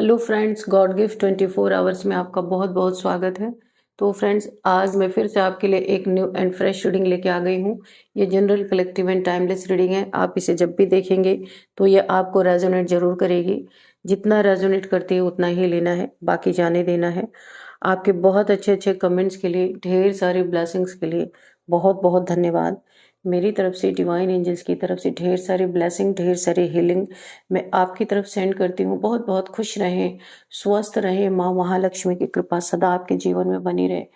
Hello friends, God gift 24 hours में आपका बहुत बहुत स्वागत है। तो फ्रेंड्स, आज मैं फिर से आपके लिए एक न्यू एंड फ्रेश रीडिंग लेके आ गई हूँ। ये general, collective and timeless reading है। आप इसे जब भी देखेंगे तो ये आपको रेजोनेट जरूर करेगी। जितना रेजोनेट करती है उतना ही लेना है, बाकी जाने देना है। आपके बहुत अच्छे अच्छे कमेंट्स के लिए, ढेर सारी ब्लेसिंग्स के लिए बहुत बहुत धन्यवाद। मेरी तरफ से, डिवाइन एंजल्स की तरफ से ढेर सारी ब्लेसिंग, ढेर सारी हीलिंग मैं आपकी तरफ सेंड करती हूँ। बहुत बहुत खुश रहें, स्वस्थ रहें, माँ महालक्ष्मी की कृपा सदा आपके जीवन में बनी रहे।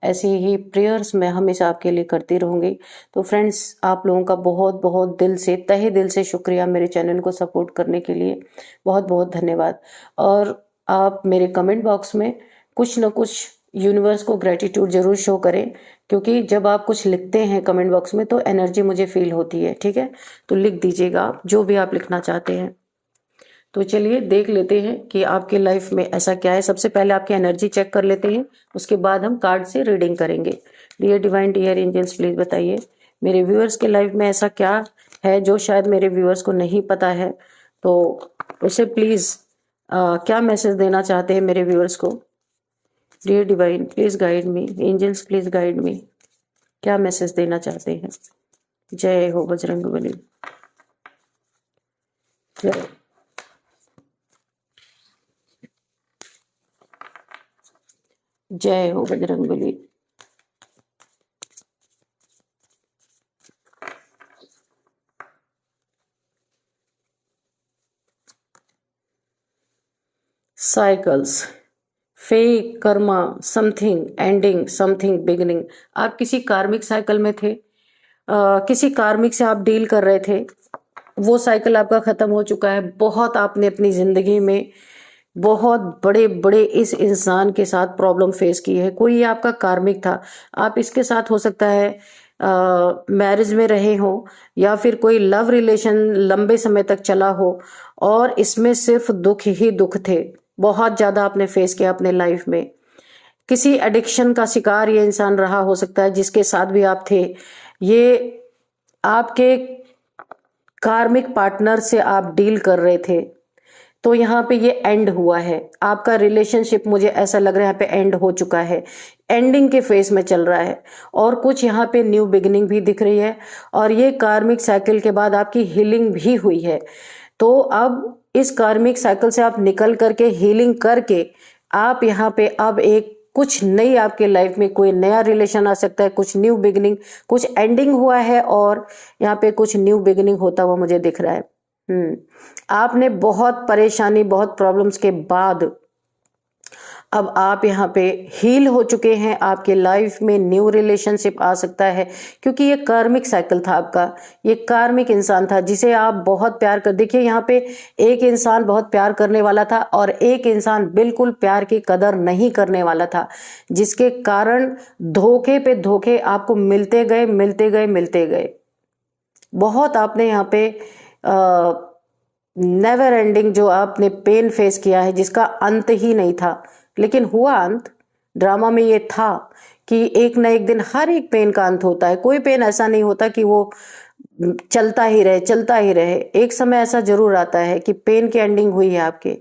ऐसी ही प्रेयर्स मैं हमेशा आपके लिए करती रहूँगी। तो फ्रेंड्स, आप लोगों का बहुत बहुत दिल से, तहे दिल से शुक्रिया मेरे चैनल को सपोर्ट करने के लिए। बहुत बहुत धन्यवाद। और आप मेरे कमेंट बॉक्स में कुछ न कुछ यूनिवर्स को ग्रेटिट्यूड जरूर शो करें, क्योंकि जब आप कुछ लिखते हैं कमेंट बॉक्स में तो एनर्जी मुझे फील होती है। ठीक है, तो लिख दीजिएगा आप जो भी आप लिखना चाहते हैं। तो चलिए देख लेते हैं कि आपके लाइफ में ऐसा क्या है। सबसे पहले आपकी एनर्जी चेक कर लेते हैं, उसके बाद हम कार्ड से रीडिंग करेंगे। Dear divine, dear angels, please बताइए मेरे व्यूअर्स के लाइफ में ऐसा क्या है जो शायद मेरे व्यूअर्स को नहीं पता है। तो उसे प्लीज क्या मैसेज देना चाहते हैं मेरे व्यूअर्स को। Dear divine, please guide me. Angels, please guide me. क्या मैसेज देना चाहते हैं। जय हो बजरंगबली। जय। जय हो Bajrangbali. Cycles, fake, Karma, something ending, something beginning. आप किसी कार्मिक साइकिल में थे। किसी कार्मिक से आप डील कर रहे थे। वो साइकिल आपका खत्म हो चुका है। बहुत आपने अपनी जिंदगी में बहुत बड़े बड़े इस इंसान के साथ प्रॉब्लम फेस की है। कोई ये आपका कार्मिक था। आप इसके साथ हो सकता है मैरिज में रहे हो, या फिर कोई लव रिलेशन लंबे समय तक चला हो, और इसमें सिर्फ दुख ही दुख थे। बहुत ज्यादा आपने फेस किया अपने लाइफ में। किसी एडिक्शन का शिकार ये इंसान रहा हो सकता है जिसके साथ भी आप थे। ये आपके कार्मिक पार्टनर से आप डील कर रहे थे। तो यहाँ पे ये एंड हुआ है आपका रिलेशनशिप। मुझे ऐसा लग रहा है यहाँ पे एंड हो चुका है, एंडिंग के फेस में चल रहा है। और कुछ यहाँ पे न्यू बिगिनिंग भी दिख रही है, और ये कार्मिक साइकिल के बाद आपकी हीलिंग भी हुई है। तो अब इस कार्मिक साइकिल से आप निकल करके, हीलिंग करके, आप यहाँ पे अब एक कुछ नई आपके लाइफ में कोई नया रिलेशन आ सकता है, कुछ न्यू बिगिनिंग, कुछ एंडिंग हुआ है और यहाँ पे कुछ न्यू बिगिनिंग होता हुआ मुझे दिख रहा है। आपने बहुत परेशानी, बहुत प्रॉब्लम्स के बाद अब आप यहाँ पे हील हो चुके हैं। आपके लाइफ में न्यू रिलेशनशिप आ सकता है, क्योंकि ये कार्मिक साइकिल था आपका। ये कार्मिक इंसान था जिसे आप बहुत प्यार कर, देखिए यहाँ पे एक इंसान बहुत प्यार करने वाला था और एक इंसान बिल्कुल प्यार की कदर नहीं करने वाला था, जिसके कारण धोखे पे धोखे आपको मिलते गए, मिलते गए, मिलते गए। बहुत आपने यहाँ पे नेवर एंडिंग जो आपने पेन फेस किया है, जिसका अंत ही नहीं था, लेकिन हुआ अंत। ड्रामा में ये था कि एक ना एक दिन हर एक पेन का अंत होता है। कोई पेन ऐसा नहीं होता कि वो चलता ही रहे, चलता ही रहे। एक समय ऐसा जरूर आता है कि पेन की एंडिंग हुई है आपके,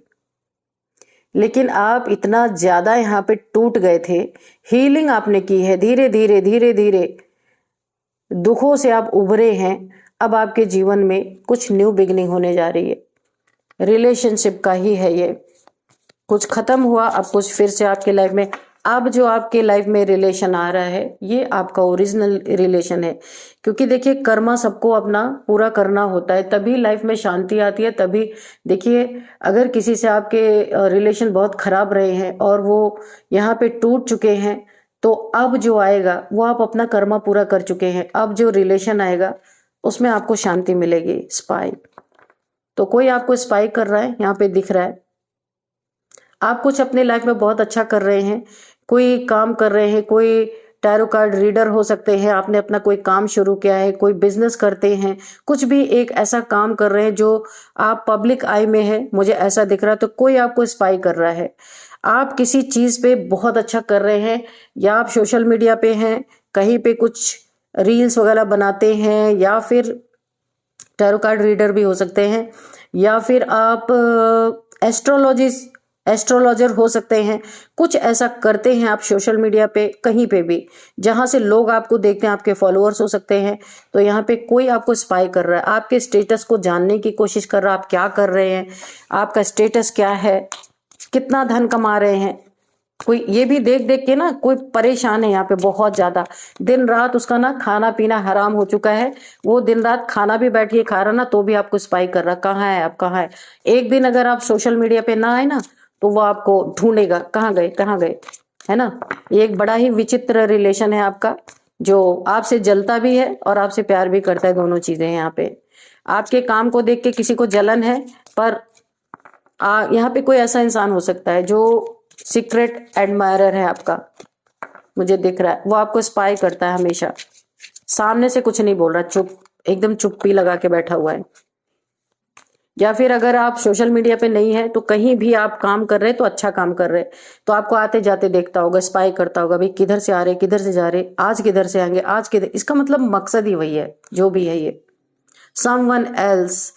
लेकिन आप इतना ज्यादा यहाँ पे टूट गए थे। हीलिंग आपने की है, धीरे धीरे धीरे धीरे दुखों से आप उभरे हैं। अब आपके जीवन में कुछ न्यू बिगनिंग होने जा रही है। रिलेशनशिप का ही है ये। कुछ खत्म हुआ, अब कुछ फिर से आपके लाइफ में। अब जो आपके लाइफ में रिलेशन आ रहा है, ये आपका ओरिजिनल रिलेशन है। क्योंकि देखिए, कर्मा सबको अपना पूरा करना होता है, तभी लाइफ में शांति आती है। तभी देखिए, अगर किसी से आपके रिलेशन बहुत खराब रहे हैं और वो यहाँ पे टूट चुके हैं, तो अब जो आएगा वो आप अपना कर्मा पूरा कर चुके हैं। अब जो रिलेशन आएगा उसमें आपको शांति मिलेगी। स्पाई, तो कोई आपको स्पाई कर रहा है, यहाँ पे दिख रहा है। आप कुछ अपने लाइफ में बहुत अच्छा कर रहे हैं, कोई काम कर रहे हैं, कोई टैरो कार्ड रीडर हो सकते हैं, आपने अपना कोई काम शुरू किया है, कोई बिजनेस करते हैं, कुछ भी एक ऐसा काम कर रहे हैं जो आप पब्लिक आई में है, मुझे ऐसा दिख रहा है। तो कोई आपको स्पाई कर रहा है। आप किसी चीज पे बहुत अच्छा कर रहे हैं, या आप सोशल मीडिया पे हैं, कहीं पे कुछ रील्स वगैरह बनाते हैं, या फिर टैरो कार्ड रीडर भी हो सकते हैं, या फिर आप एस्ट्रोलॉजी एस्ट्रोलॉजर हो सकते हैं, कुछ ऐसा करते हैं आप सोशल मीडिया पे कहीं पे भी जहां से लोग आपको देखते हैं, आपके फॉलोअर्स हो सकते हैं। तो यहाँ पे कोई आपको स्पाई कर रहा है, आपके स्टेटस को जानने की कोशिश कर रहा है, आप क्या कर रहे हैं, आपका स्टेटस क्या है, कितना धन कमा रहे हैं। कोई ये भी देख देख के ना कोई परेशान है यहाँ पे बहुत ज्यादा, दिन रात उसका ना खाना पीना हराम हो चुका है, वो दिन रात खाना भी बैठ के खा रहा ना तो भी आपको स्पाई कर रहा, कहाँ है आप, कहाँ है। एक दिन अगर आप सोशल मीडिया पे ना आए ना तो वो आपको ढूंढेगा, कहाँ गए कहाँ गए, है ना। ये एक बड़ा ही विचित्र रिलेशन है आपका, जो आपसे जलता भी है और आपसे प्यार भी करता है, दोनों चीजें हैं यहाँ पे। आपके काम को देख के किसी को जलन है, पर यहाँ पे कोई ऐसा इंसान हो सकता है जो सीक्रेट एडमायरर है आपका, मुझे दिख रहा है। वो आपको स्पाई करता है हमेशा, सामने से कुछ नहीं बोल रहा, चुप एकदम चुप्पी लगा के बैठा हुआ है। या फिर अगर आप सोशल मीडिया पे नहीं है तो कहीं भी आप काम कर रहे हैं तो अच्छा काम कर रहे हैं तो आपको आते जाते देखता होगा, स्पाई करता होगा, भाई किधर से आ रहे, किधर से जा रहे, आज किधर से आएंगे, आज किधर। इसका मतलब मकसद ही वही है जो भी है ये समवन एल्स।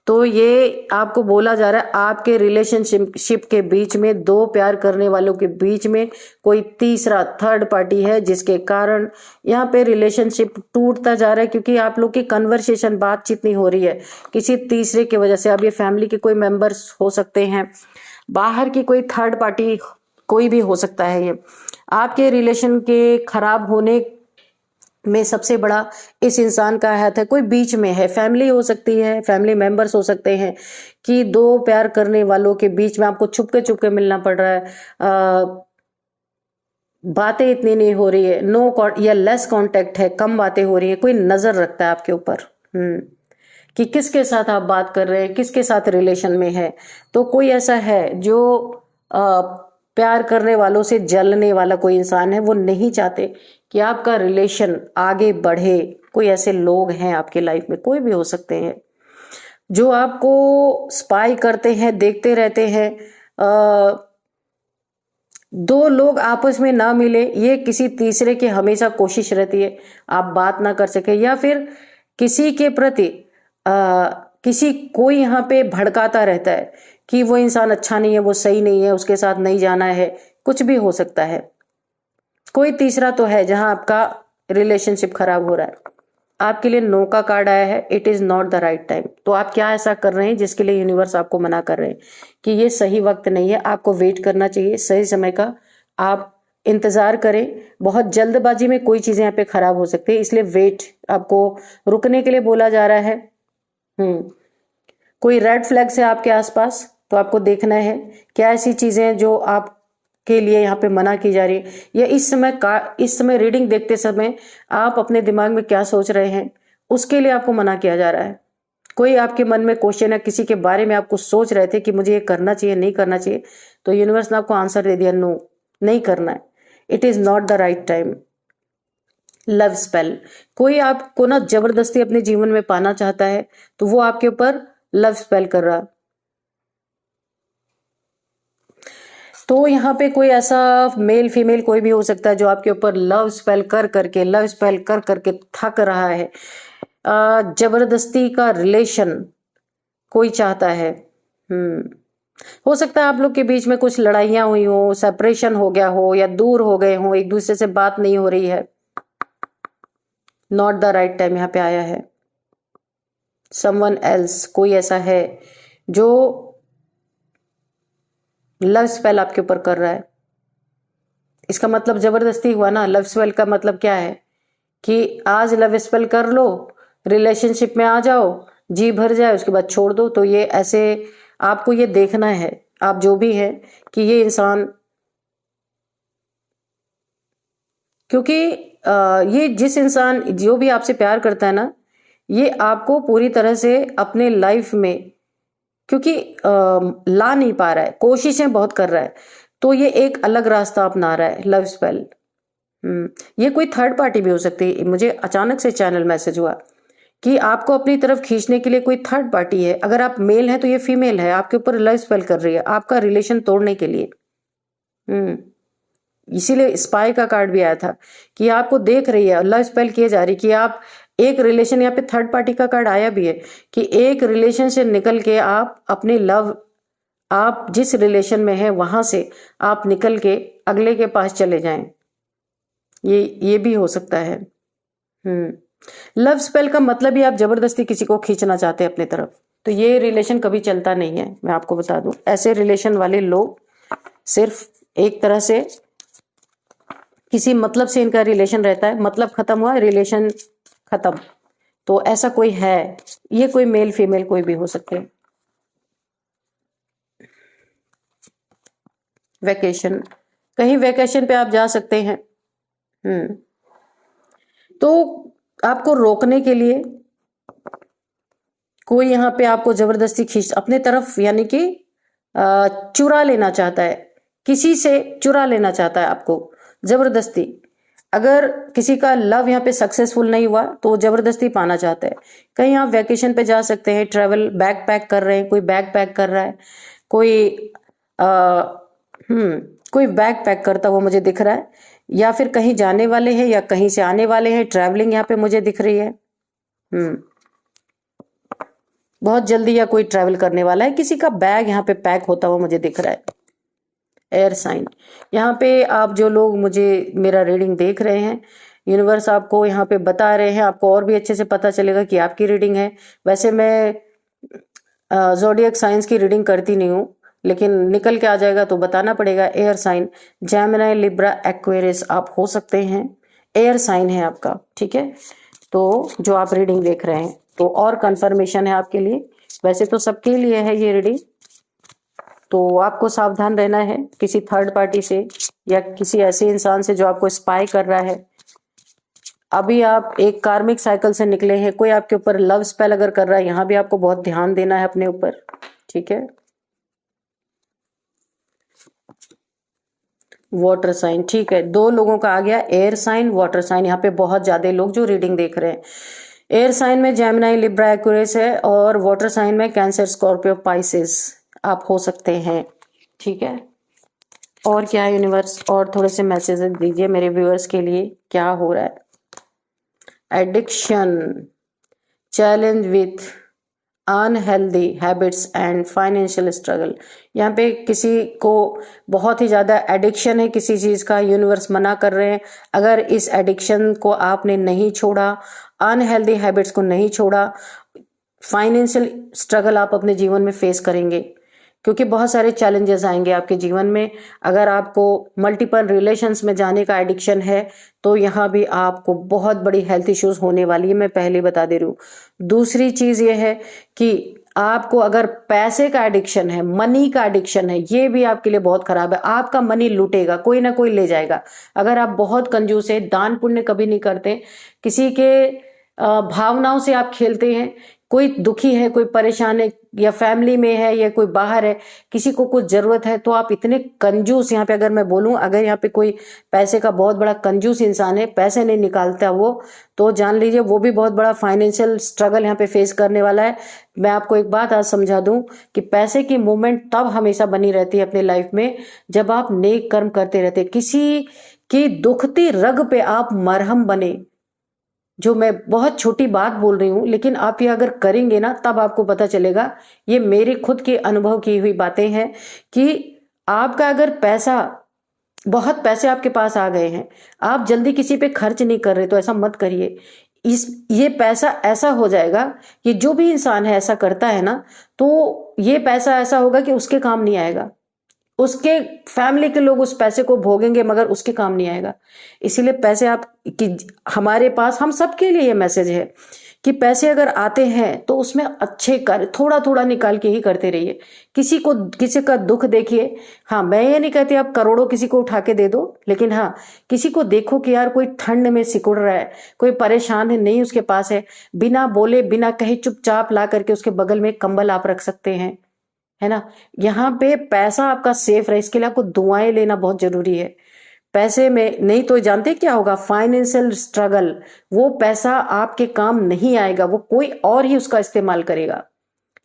तो ये आपको बोला जा रहा है आपके रिलेशनशिप के बीच में, दो प्यार करने वालों के बीच में कोई तीसरा थर्ड पार्टी है, जिसके कारण यहाँ पे रिलेशनशिप टूटता जा रहा है, क्योंकि आप लोग की कन्वर्सेशन बातचीत नहीं हो रही है किसी तीसरे की वजह से। अब ये फैमिली के कोई मेंबर्स हो सकते हैं, बाहर की कोई थर्ड पार्टी कोई भी हो सकता है। ये आपके रिलेशन के खराब होने में सबसे बड़ा इस इंसान का हाथ है, कोई बीच में है, फैमिली हो सकती है, फैमिली मेंबर्स हो सकते हैं, कि दो प्यार करने वालों के बीच में आपको छुप के मिलना पड़ रहा है, बातें इतनी नहीं हो रही है, या लेस कांटेक्ट है, कम बातें हो रही है, कोई नजर रखता है आपके ऊपर कि किसके साथ आप बात कर रहे हैं, किसके साथ रिलेशन में है। तो कोई ऐसा है जो प्यार करने वालों से जलने वाला कोई इंसान है, वो नहीं चाहते कि आपका रिलेशन आगे बढ़े। कोई ऐसे लोग हैं आपके लाइफ में, कोई भी हो सकते हैं, जो आपको स्पाई करते हैं, देखते रहते हैं। दो लोग आपस में ना मिले, ये किसी तीसरे की हमेशा कोशिश रहती है, आप बात ना कर सके, या फिर किसी के प्रति किसी कोई यहाँ पे भड़काता रहता है कि वो इंसान अच्छा नहीं है, वो सही नहीं है, उसके साथ नहीं जाना है, कुछ भी हो सकता है। कोई तीसरा तो है जहां आपका रिलेशनशिप खराब हो रहा है। आपके लिए नो का कार्ड आया है, it is not the right time. तो आप क्या ऐसा कर रहे हैं जिसके लिए यूनिवर्स आपको मना कर रहे हैं कि ये सही वक्त नहीं है, आपको वेट करना चाहिए सही समय का, आप इंतजार करें। बहुत जल्दबाजी में कोई चीजें यहाँ पे खराब हो सकती है, इसलिए वेट, आपको रुकने के लिए बोला जा रहा है। कोई रेड फ्लैग्स है आपके आसपास, तो आपको देखना है क्या ऐसी चीजें जो आप के लिए यहाँ पे मना की जा रही है, या इस समय रीडिंग देखते समय आप अपने दिमाग में क्या सोच रहे हैं उसके लिए आपको मना किया जा रहा है। कोई आपके मन में क्वेश्चन है, किसी के बारे में आपको सोच रहे थे कि मुझे ये करना चाहिए नहीं करना चाहिए, तो यूनिवर्स ने आपको आंसर दे दिया, नो नहीं करना है, it is not the right time. Love spell, कोई आपको ना जबरदस्ती अपने जीवन में पाना चाहता है तो वो आपके ऊपर लव स्पेल कर रहा। तो यहाँ पे कोई ऐसा मेल फीमेल कोई भी हो सकता है जो आपके ऊपर लव स्पेल कर करके थक रहा है। जबरदस्ती का रिलेशन कोई चाहता है। हो सकता है आप लोग के बीच में कुछ लड़ाइयां हुई हो, सेपरेशन हो गया हो, या दूर हो गए हो, एक दूसरे से बात नहीं हो रही है। नॉट द राइट टाइम यहाँ पे आया है। समवन एल्स, कोई ऐसा है जो लव स्पेल आपके ऊपर कर रहा है। इसका मतलब जबरदस्ती हुआ ना। लव स्पेल का मतलब क्या है कि आज लव स्पेल कर लो, रिलेशनशिप में आ जाओ, जी भर जाए, उसके बाद छोड़ दो। तो ये ऐसे आपको ये देखना है, आप जो भी है, कि ये इंसान, क्योंकि ये जिस इंसान जो भी आपसे प्यार करता है ना, ये आपको पूरी तरह से अपने लाइफ में, क्योंकि ला नहीं पा रहा है, कोशिशें बहुत कर रहा है, तो ये एक अलग रास्ता अपना रहा है। लव स्पेल, ये कोई थर्ड पार्टी भी हो सकती है। मुझे अचानक से चैनल मैसेज हुआ कि आपको अपनी तरफ खींचने के लिए कोई थर्ड पार्टी है। अगर आप मेल हैं तो ये फीमेल है, आपके ऊपर लव स्पेल कर रही है आपका रिलेशन तोड़ने के लिए। इसीलिए स्पाई का कार्ड भी आया था कि आपको देख रही है, लव स्पेल किए जा रही, कि आप एक रिलेशन, यहाँ पे थर्ड पार्टी का कार्ड आया भी है कि एक रिलेशन से निकल के आप अपने लव आप जिस रिलेशन में हैं वहां से आप निकल के अगले के पास चले जाएं, ये भी हो सकता है। लव स्पेल का मतलब ही आप जबरदस्ती किसी को खींचना चाहते हैं अपनी तरफ, तो ये रिलेशन कभी चलता नहीं है, मैं आपको बता दूं। ऐसे रिलेशन वाले लोग सिर्फ एक तरह से किसी मतलब से इनका रिलेशन रहता है, मतलब खत्म हुआ, रिलेशन खत्म। तो ऐसा कोई है, ये कोई मेल फीमेल कोई भी हो सकते हैं। वेकेशन, कहीं वेकेशन पे आप जा सकते हैं। तो आपको रोकने के लिए कोई यहाँ पे आपको जबरदस्ती खींच अपने तरफ, यानी कि चुरा लेना चाहता है, किसी से चुरा लेना चाहता है आपको जबरदस्ती। अगर किसी का लव यहाँ पे सक्सेसफुल नहीं हुआ तो वो जबरदस्ती पाना चाहता है। कहीं आप वैकेशन पे जा सकते हैं, ट्रैवल बैग पैक कर रहे हैं, कोई बैग पैक कर रहा है, कोई कोई बैग पैक करता हुआ मुझे दिख रहा है, या फिर कहीं जाने वाले हैं या कहीं से आने वाले हैं, ट्रैवलिंग यहाँ पे मुझे दिख रही है। बहुत जल्दी या कोई ट्रैवल करने वाला है, किसी का बैग यहाँ पे पैक होता हुआ मुझे दिख रहा है। एयर साइन, यहाँ पे आप जो लोग मुझे मेरा रीडिंग देख रहे हैं, यूनिवर्स आपको यहाँ पे बता रहे हैं, आपको और भी अच्छे से पता चलेगा कि आपकी रीडिंग है। वैसे मैं ज़ोडिएक साइंस की रीडिंग करती नहीं हूँ, लेकिन निकल के आ जाएगा तो बताना पड़ेगा। Air sign Gemini Libra Aquarius आप हो सकते हैं, एयर साइन है आपका, ठीक है। तो जो आप रीडिंग देख रहे हैं, तो और कंफर्मेशन है आपके लिए, वैसे तो सबके लिए है ये रीडिंग। तो आपको सावधान रहना है किसी थर्ड पार्टी से या किसी ऐसे इंसान से जो आपको स्पाई कर रहा है। अभी आप एक कार्मिक साइकिल से निकले हैं, कोई आपके ऊपर लव स्पेल अगर कर रहा है, यहाँ भी आपको बहुत ध्यान देना है अपने ऊपर, ठीक है। वाटर साइन, ठीक है, 2 लोगों का आ गया, एयर साइन, वाटर साइन। यहाँ पे बहुत ज्यादा लोग जो रीडिंग देख रहे हैं। एयर साइन में जेमिनी लिब्रा एक्वेरियस है, और वाटर साइन में कैंसर स्कॉर्पियो पाइसेस आप हो सकते हैं, ठीक है। और क्या है यूनिवर्स, और थोड़े से मैसेजेस दीजिए मेरे व्यूअर्स के लिए, क्या हो रहा है। Addiction, challenge with unhealthy habits and financial struggle. यहाँ पे किसी को बहुत ही ज़्यादा एडिक्शन है किसी चीज़ का, यूनिवर्स मना कर रहे हैं। अगर इस एडिक्शन को आपने नहीं छोड़ा, अनहेल्दी हैबिट्स को नहीं छोड़ा, फाइनेंशियल स्ट्रगल आप अपने जीवन में फेस करेंगे, क्योंकि बहुत सारे चैलेंजेस आएंगे आपके जीवन में। अगर आपको मल्टीपल रिलेशंस में जाने का एडिक्शन है तो यहाँ भी आपको बहुत बड़ी हेल्थ इश्यूज होने वाली है, मैं पहले बता दे रही हूँ। दूसरी चीज ये है कि आपको अगर पैसे का एडिक्शन है, मनी का एडिक्शन है, ये भी आपके लिए बहुत खराब है। आपका मनी लूटेगा, कोई ना कोई ले जाएगा। अगर आप बहुत कंजूस है, दान पुण्य कभी नहीं करते, किसी के भावनाओं से आप खेलते हैं, कोई दुखी है, कोई परेशान है, या फैमिली में है या कोई बाहर है, किसी को कुछ जरूरत है, तो आप इतने कंजूस, यहाँ पे अगर मैं बोलूं, अगर यहाँ पे कोई पैसे का बहुत बड़ा कंजूस इंसान है, पैसे नहीं निकालता वो, तो जान लीजिए वो भी बहुत बड़ा फाइनेंशियल स्ट्रगल यहाँ पे फेस करने वाला है। मैं आपको एक बात आज समझा दूं कि पैसे की मूवमेंट तब हमेशा बनी रहती है अपनी लाइफ में जब आप नेक कर्म करते रहते, किसी की दुखती रग पे आप मरहम बने। जो मैं बहुत छोटी बात बोल रही हूं, लेकिन आप ये अगर करेंगे ना तब आपको पता चलेगा। ये मेरे खुद के अनुभव की हुई बातें हैं कि आपका अगर पैसा, बहुत पैसे आपके पास आ गए हैं, आप जल्दी किसी पे खर्च नहीं कर रहे, तो ऐसा मत करिए। ये पैसा ऐसा हो जाएगा कि जो भी इंसान है ऐसा करता है ना, तो ये पैसा ऐसा होगा कि उसके काम नहीं आएगा, उसके फैमिली के लोग उस पैसे को भोगेंगे मगर उसके काम नहीं आएगा। इसीलिए पैसे आप कि हमारे पास, हम सबके लिए ये मैसेज है कि पैसे अगर आते हैं तो उसमें अच्छे कार्य थोड़ा थोड़ा निकाल के ही करते रहिए। किसी का दुख देखिए। हाँ, मैं ये नहीं कहती आप करोड़ों किसी को उठा के दे दो, लेकिन हाँ, किसी को देखो कि यार कोई ठंड में सिकुड़ रहा है, कोई परेशान है, नहीं उसके पास है, बिना बोले बिना कहे चुपचाप ला करके उसके बगल में कंबल आप रख सकते हैं, है ना। यहाँ पे पैसा आपका सेफ रहे, इसके लिए आपको दुआएं लेना बहुत जरूरी है। पैसे में नहीं तो जानते क्या होगा, फाइनेंशियल स्ट्रगल, वो पैसा आपके काम नहीं आएगा, वो कोई और ही उसका इस्तेमाल करेगा।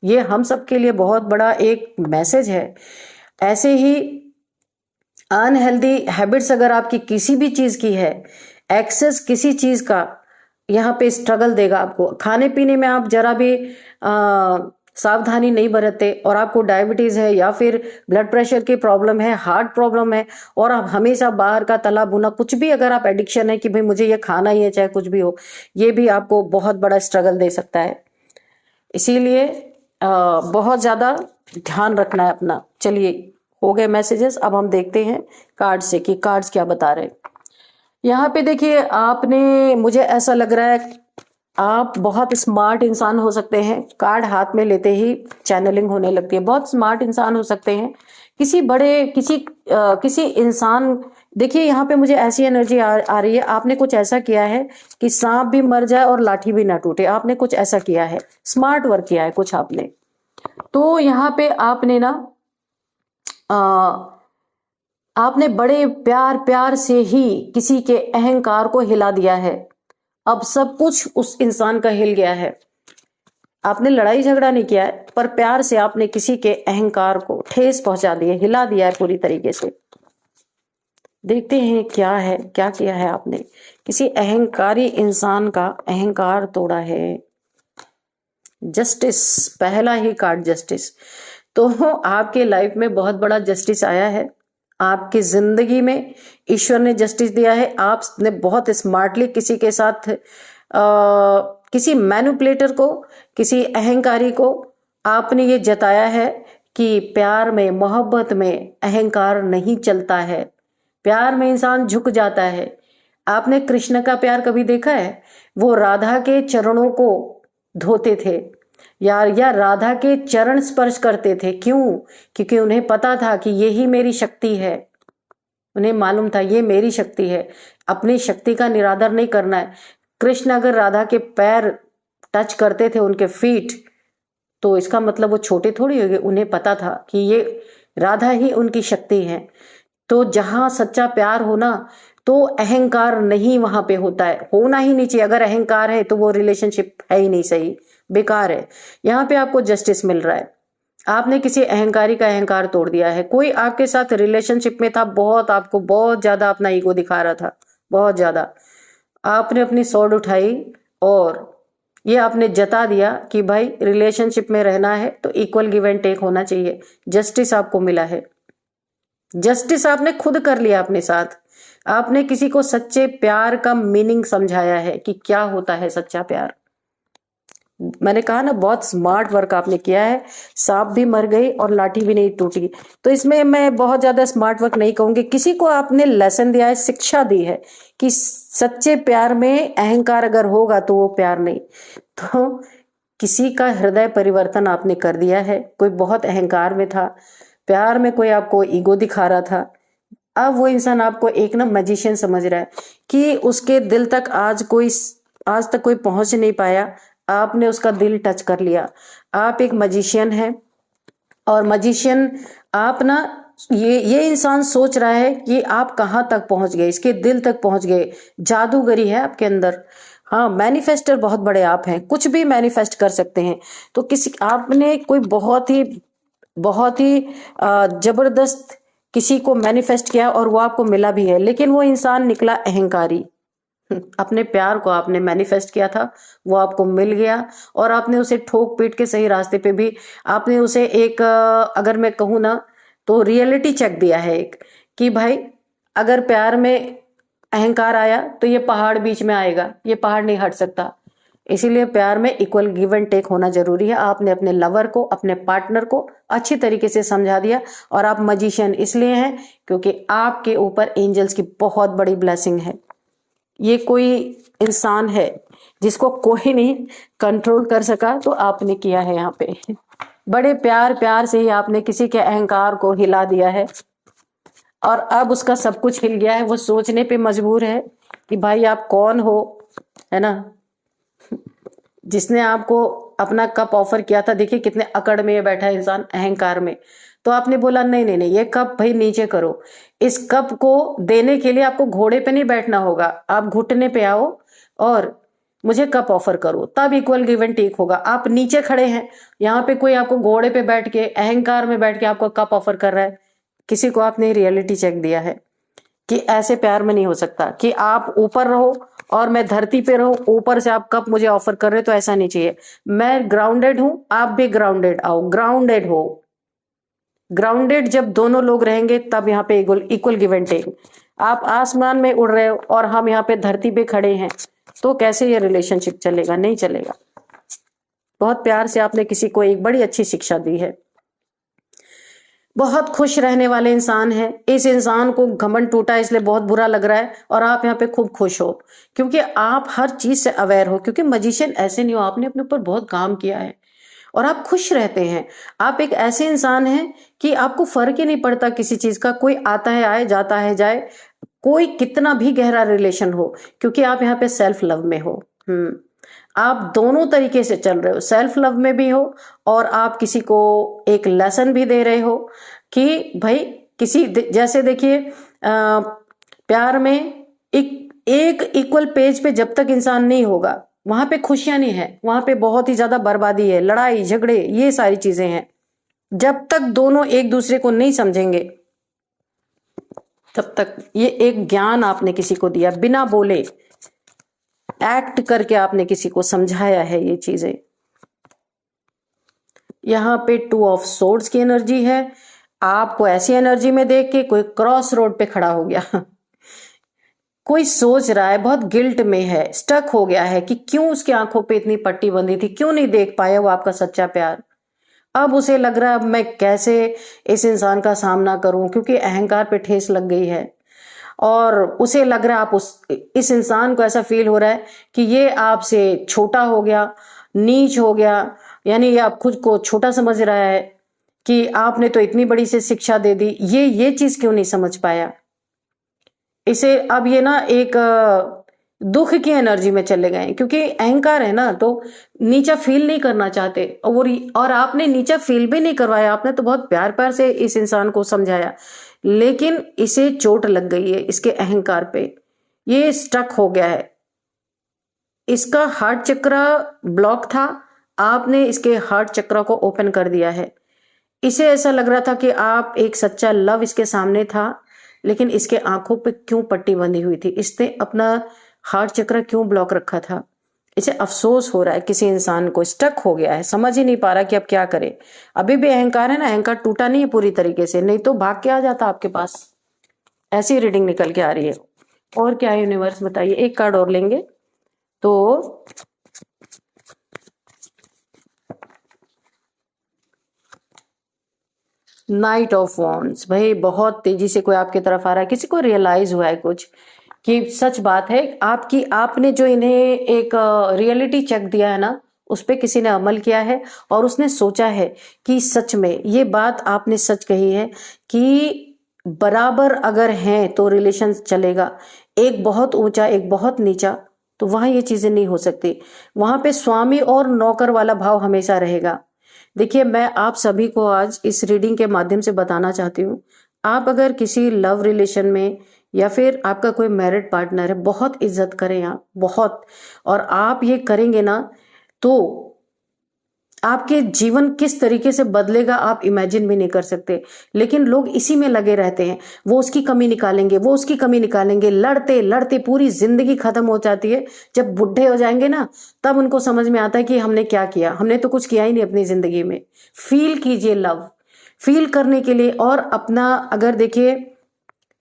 ये हम सबके लिए बहुत बड़ा एक मैसेज है। ऐसे ही अनहेल्दी हैबिट्स अगर आपकी किसी भी चीज की है, एक्सेस किसी चीज का यहाँ पे स्ट्रगल देगा आपको। खाने पीने में आप जरा भी सावधानी नहीं बरतते और आपको डायबिटीज है या फिर ब्लड प्रेशर की प्रॉब्लम है, हार्ट प्रॉब्लम है, और आप हमेशा बाहर का तला भुना कुछ भी, अगर आप एडिक्शन है कि भाई मुझे ये खाना ही है चाहे कुछ भी हो, ये भी आपको बहुत बड़ा स्ट्रगल दे सकता है। इसीलिए बहुत ज्यादा ध्यान रखना है अपना। चलिए, हो गए मैसेजेस, अब हम देखते हैं कार्ड से कि कार्ड्स क्या बता रहे हैं। यहाँ पे देखिए, आपने, मुझे ऐसा लग रहा है आप बहुत स्मार्ट इंसान हो सकते हैं। कार्ड हाथ में लेते ही चैनलिंग होने लगती है। बहुत स्मार्ट इंसान हो सकते हैं, किसी बड़े किसी इंसान, देखिए यहाँ पे मुझे ऐसी एनर्जी आ रही है, आपने कुछ ऐसा किया है कि सांप भी मर जाए और लाठी भी ना टूटे। आपने कुछ ऐसा किया है, स्मार्ट वर्क किया है कुछ आपने। तो यहाँ पे आपने ना आपने बड़े प्यार प्यार से ही किसी के अहंकार को हिला दिया है। अब सब कुछ उस इंसान का हिल गया है। आपने लड़ाई झगड़ा नहीं किया है, पर प्यार से आपने किसी के अहंकार को ठेस पहुंचा दी है, हिला दिया है पूरी तरीके से। देखते हैं क्या है, क्या किया है आपने। किसी अहंकारी इंसान का अहंकार तोड़ा है। जस्टिस, पहला ही कार्ड जस्टिस। तो आपके लाइफ में बहुत बड़ा जस्टिस आया है। आपकी जिंदगी में ईश्वर ने जस्टिस दिया है। आपने बहुत स्मार्टली किसी के साथ किसी मैनिपुलेटर को, किसी अहंकारी को आपने ये जताया है कि प्यार में, मोहब्बत में अहंकार नहीं चलता है। प्यार में इंसान झुक जाता है। आपने कृष्ण का प्यार कभी देखा है? वो राधा के चरणों को धोते थे या राधा के चरण स्पर्श करते थे। क्यों? क्योंकि उन्हें पता था कि यही मेरी शक्ति है। उन्हें मालूम था ये मेरी शक्ति है, अपनी शक्ति का निरादर नहीं करना है। कृष्ण अगर राधा के पैर टच करते थे, उनके फीट, तो इसका मतलब वो छोटे थोड़ी हो गए। उन्हें पता था कि ये राधा ही उनकी शक्ति है। तो जहां सच्चा प्यार होना, तो अहंकार नहीं वहां पे होता है, होना ही नहीं चाहिए। अगर अहंकार है तो वो रिलेशनशिप है ही नहीं सही, बेकार है। यहाँ पे आपको जस्टिस मिल रहा है। आपने किसी अहंकारी का अहंकार तोड़ दिया है। कोई आपके साथ रिलेशनशिप में था, आपको बहुत ज्यादा अपना ईगो दिखा रहा था, बहुत ज्यादा। आपने अपनी सॉर्ड उठाई और ये आपने जता दिया कि भाई रिलेशनशिप में रहना है तो इक्वल गिव एंड टेक होना चाहिए। जस्टिस आपको मिला है। जस्टिस आपने खुद कर लिया अपने साथ। आपने किसी को सच्चे प्यार का मीनिंग समझाया है कि क्या होता है सच्चा प्यार। मैंने कहा ना, बहुत स्मार्ट वर्क आपने किया है। सांप भी मर गई और लाठी भी नहीं टूटी। तो इसमें मैं बहुत ज्यादा स्मार्ट वर्क नहीं कहूंगी। किसी को आपने लेसन दिया है, शिक्षा दी है कि सच्चे प्यार में अहंकार अगर होगा तो वो प्यार नहीं। तो किसी का हृदय परिवर्तन आपने कर दिया है। कोई बहुत अहंकार में था, प्यार में कोई आपको ईगो दिखा रहा था। अब वो इंसान आपको एक ना मैजिशियन समझ रहा है कि उसके दिल तक आज तक कोई पहुंच नहीं पाया। आपने उसका दिल टच कर लिया। आप एक मैजिशियन हैं। और मैजिशियन, आप ना, ये इंसान सोच रहा है कि आप कहां तक पहुंच गए, इसके दिल तक पहुंच गए। जादूगरी है आपके अंदर। हाँ, मैनिफेस्टर बहुत बड़े आप हैं, कुछ भी मैनिफेस्ट कर सकते हैं। तो किसी, आपने कोई बहुत ही जबरदस्त किसी को मैनिफेस्ट किया और वो आपको मिला भी है, लेकिन वो इंसान निकला अहंकारी। अपने प्यार को आपने मैनिफेस्ट किया था, वो आपको मिल गया और आपने उसे ठोक पीट के सही रास्ते पे भी आपने उसे एक, अगर मैं कहूँ ना, तो रियलिटी चेक दिया है एक, कि भाई अगर प्यार में अहंकार आया तो ये पहाड़ बीच में आएगा, ये पहाड़ नहीं हट सकता। इसीलिए प्यार में इक्वल गिव एंड टेक होना जरूरी है। आपने अपने लवर को, अपने पार्टनर को अच्छी तरीके से समझा दिया। और आप मैजिशियन इसलिए हैं क्योंकि आपके ऊपर एंजल्स की बहुत बड़ी ब्लेसिंग है। ये कोई इंसान है जिसको कोई नहीं कंट्रोल कर सका, तो आपने किया है यहाँ पे। बड़े प्यार से ही आपने किसी के अहंकार को हिला दिया है और अब उसका सब कुछ हिल गया है। वो सोचने पे मजबूर है कि भाई आप कौन हो, है ना। जिसने आपको अपना कप ऑफर किया था, देखिए कितने अकड़ में बैठा है इंसान, अहंकार में। तो आपने बोला नहीं नहीं नहीं, ये कप भाई नीचे करो। इस कप को देने के लिए आपको घोड़े पे नहीं बैठना होगा, आप घुटने पे आओ और मुझे कप ऑफर करो, तब इक्वल गिव एंड टेक होगा। आप नीचे खड़े हैं, यहाँ पे कोई आपको घोड़े पे बैठ के, अहंकार में बैठ के आपको कप ऑफर कर रहा है। किसी को आपने रियलिटी चेक दिया है कि ऐसे प्यार में नहीं हो सकता कि आप ऊपर रहो और मैं धरती पे रहूं, ऊपर से आप कप मुझे ऑफर कर रहे हो, तो ऐसा नहीं चाहिए। मैं ग्राउंडेड हूं, आप भी ग्राउंडेड आओ, ग्राउंडेड हो। ग्राउंडेड जब दोनों लोग रहेंगे तब यहाँ पे इक्वल गिव एंड टेक। आप आसमान में उड़ रहे हो और हम यहाँ पे धरती पे खड़े हैं, तो कैसे ये रिलेशनशिप चलेगा? नहीं चलेगा। बहुत प्यार से आपने किसी को एक बड़ी अच्छी शिक्षा दी है। बहुत खुश रहने वाले इंसान हैं, इस इंसान को घमंड टूटा इसलिए बहुत बुरा लग रहा है, और आप यहाँ पे खूब खुश हो क्योंकि आप हर चीज से अवेयर हो। क्योंकि मजिशियन ऐसे नहीं हो, आपने अपने ऊपर बहुत काम किया है और आप खुश रहते हैं। आप एक ऐसे इंसान हैं कि आपको फर्क ही नहीं पड़ता किसी चीज का, कोई आता है आए, जाता है जाए, कोई कितना भी गहरा रिलेशन हो, क्योंकि आप यहाँ पे सेल्फ लव में हो। आप दोनों तरीके से चल रहे हो, सेल्फ लव में भी हो और आप किसी को एक लेसन भी दे रहे हो कि भाई किसी जैसे देखिए प्यार में एक इक्वल पेज पे जब तक इंसान नहीं होगा, वहां पे खुशियां नहीं है, वहां पे बहुत ही ज्यादा बर्बादी है, लड़ाई झगड़े, ये सारी चीजें हैं। जब तक दोनों एक दूसरे को नहीं समझेंगे तब तक, ये एक ज्ञान आपने किसी को दिया, बिना बोले एक्ट करके आपने किसी को समझाया है ये चीजें। यहां पे 2 ऑफ सोर्ड्स की एनर्जी है। आपको ऐसी एनर्जी में देख के कोई क्रॉस रोड पे खड़ा हो गया कोई सोच रहा है, बहुत गिल्ट में है, स्टक हो गया है कि क्यों उसकी आंखों पे इतनी पट्टी बंधी थी, क्यों नहीं देख पाया वो आपका सच्चा प्यार। अब उसे लग रहा है अब मैं कैसे इस इंसान का सामना करूं, क्योंकि अहंकार पे ठेस लग गई है। और उसे लग रहा है आप इस इंसान को ऐसा फील हो रहा है कि ये आपसे छोटा हो गया, नीच हो गया, यानी ये आप खुद को छोटा समझ रहा है कि आपने तो इतनी बड़ी से शिक्षा दे दी, ये चीज क्यों नहीं समझ पाया। इसे अब ये ना एक दुख की एनर्जी में चले गए, क्योंकि अहंकार है ना, तो नीचा फील नहीं करना चाहते। और आपने नीचा फील भी नहीं करवाया, आपने तो बहुत प्यार प्यार से इस इंसान को समझाया, लेकिन इसे चोट लग गई है इसके अहंकार पे, ये स्टक हो गया है। इसका हार्ट चक्र ब्लॉक था, आपने इसके हार्ट चक्र को ओपन कर दिया है। इसे ऐसा लग रहा था कि आप एक सच्चा लव इसके सामने था, लेकिन इसके आंखों पे क्यों पट्टी बंधी हुई थी, इसने अपना हार्ट चक्र क्यों ब्लॉक रखा था। इसे अफसोस हो रहा है, किसी इंसान को स्टक हो गया है, समझ ही नहीं पा रहा कि अब क्या करे। अभी भी अहंकार है ना, अहंकार टूटा नहीं है पूरी तरीके से, नहीं तो भाग के आ जाता आपके पास। ऐसी रीडिंग निकल के आ रही है। और क्या है यूनिवर्स बताइए, एक कार्ड और लेंगे तो नाइट ऑफ वॉन्ड्स। भाई बहुत तेजी से कोई आपकी तरफ आ रहा है, किसी को रियलाइज हुआ है कुछ कि सच बात है आपकी, आपने जो इन्हें एक रियलिटी चेक दिया है ना, उस पे किसी ने अमल किया है और उसने सोचा है कि सच में ये बात आपने सच कही है कि बराबर अगर हैं तो रिलेशन चलेगा, एक बहुत ऊंचा एक बहुत नीचा, तो वहां ये चीजें नहीं हो सकती। वहां पे स्वामी और नौकर वाला भाव हमेशा रहेगा। देखिए मैं आप सभी को आज इस रीडिंग के माध्यम से बताना चाहती हूँ, आप अगर किसी लव रिलेशन में या फिर आपका कोई मैरिड पार्टनर है, बहुत इज्जत करें आप, बहुत। और आप ये करेंगे ना तो आपके जीवन किस तरीके से बदलेगा आप इमेजिन भी नहीं कर सकते। लेकिन लोग इसी में लगे रहते हैं, वो उसकी कमी निकालेंगे, वो उसकी कमी निकालेंगे, लड़ते लड़ते पूरी जिंदगी खत्म हो जाती है। जब बुढ़े हो जाएंगे ना, तब उनको समझ में आता है कि हमने क्या किया, हमने तो कुछ किया ही नहीं अपनी जिंदगी में। फील कीजिए लव, फील करने के लिए। और अपना अगर देखिए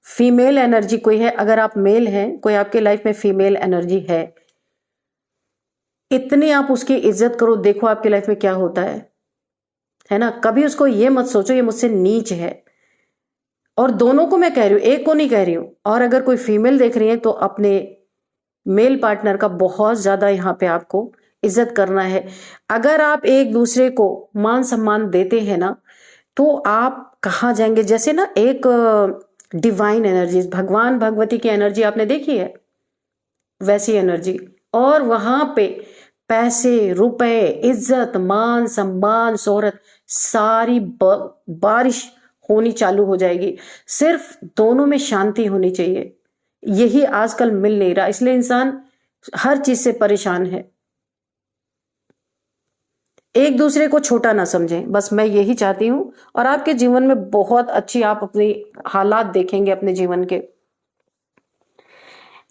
फीमेल एनर्जी कोई है, अगर आप मेल हैं, कोई आपके लाइफ में फीमेल एनर्जी है, इतनी आप उसकी इज्जत करो, देखो आपकी लाइफ में क्या होता है ना। कभी उसको ये मत सोचो ये मुझसे नीच है। और दोनों को मैं कह रही हूं, एक को नहीं कह रही हूं। और अगर कोई फीमेल देख रही है तो अपने मेल पार्टनर का बहुत ज्यादा यहां पे आपको इज्जत करना है। अगर आप एक दूसरे को मान सम्मान देते हैं ना, तो आप कहाँ जाएंगे। जैसे ना एक डिवाइन एनर्जी, भगवान भगवती की एनर्जी आपने देखी है, वैसी एनर्जी। और वहां पे पैसे रुपए इज्जत मान सम्मान शोहरत सारी बारिश होनी चालू हो जाएगी। सिर्फ दोनों में शांति होनी चाहिए, यही आजकल मिल नहीं रहा, इसलिए इंसान हर चीज से परेशान है। एक दूसरे को छोटा ना समझें, बस मैं यही चाहती हूं। और आपके जीवन में बहुत अच्छी आप अपनी हालात देखेंगे अपने जीवन के।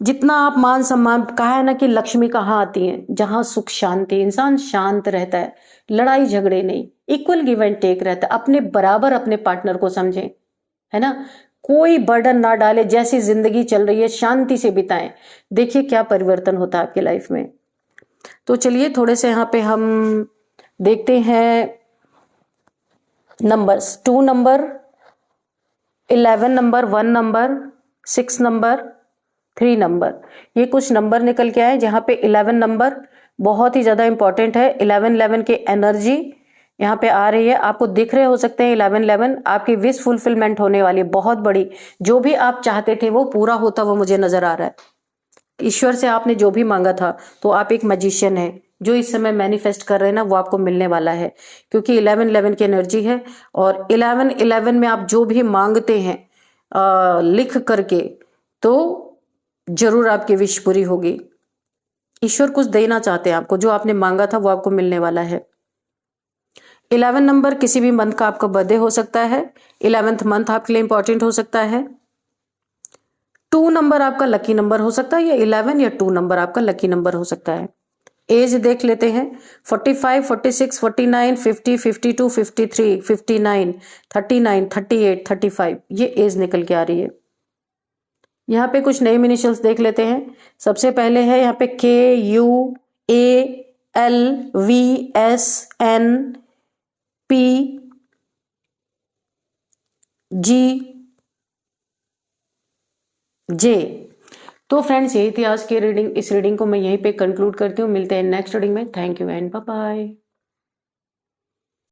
जितना आप मान सम्मान, कहा है ना कि लक्ष्मी कहाँ आती है, जहां सुख शांति, इंसान शांत रहता है, लड़ाई झगड़े नहीं, इक्वल गिव एंड टेक रहता है, अपने बराबर अपने पार्टनर को समझें, है ना, कोई बर्डन ना डाले, जैसी जिंदगी चल रही है शांति से बिताएं, देखिए क्या परिवर्तन होता है आपकी लाइफ में। तो चलिए थोड़े से यहाँ पे हम देखते हैं numbers, 2 number, 11 number, 1 number, 6 number, 3 number, ये कुछ नंबर निकल के आए जहां पे 11 नंबर बहुत ही ज्यादा इंपॉर्टेंट है। 11 की एनर्जी यहाँ पे आ रही है, आपको दिख रहे हो सकते हैं 11 आपकी विश फुलफिलमेंट होने वाली है, बहुत बड़ी, जो भी आप चाहते थे वो पूरा होता वो मुझे नजर आ रहा है। ईश्वर से आपने जो भी मांगा था, तो आप एक मैजिशियन है, जो इस समय मैनिफेस्ट कर रहे हैं ना वो आपको मिलने वाला है, क्योंकि 11 की एनर्जी है। और 11 में आप जो भी मांगते हैं लिख करके, तो जरूर आपकी विश पूरी होगी। ईश्वर कुछ देना चाहते हैं आपको, जो आपने मांगा था वो आपको मिलने वाला है। 11 नंबर किसी भी मंथ का आपका बर्थडे हो सकता है, 11th मंथ आपके लिए इंपॉर्टेंट हो सकता है। 2 नंबर आपका लकी नंबर हो सकता है, या 11 या 2 नंबर आपका लकी नंबर हो सकता है। एज देख लेते हैं, 45, 46, 49, 50, 52, 53, 59, 39, 38, 35, ये एज निकल के आ रही है। यहाँ पे कुछ नेम इनिशियल्स देख लेते हैं। सबसे पहले है यहाँ पे KUALVSNPG। तो फ्रेंड्स यही थी आज की रीडिंग। इस रीडिंग को मैं यहीं पे कंक्लूड करती हूँ। मिलते हैं नेक्स्ट रीडिंग में। Thank you and bye bye.